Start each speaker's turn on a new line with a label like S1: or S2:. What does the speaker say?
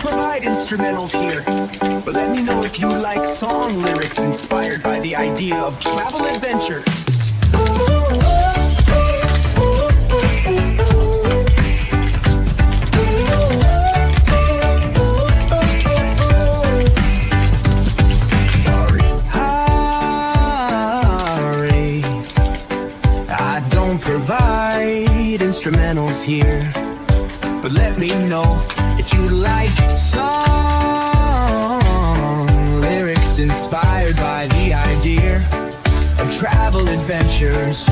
S1: provide instrumentals here, but let me know if you like song lyrics inspired by the idea of travel adventure. Provide instrumentals here, but let me know if you like song lyrics inspired by the idea of travel adventures.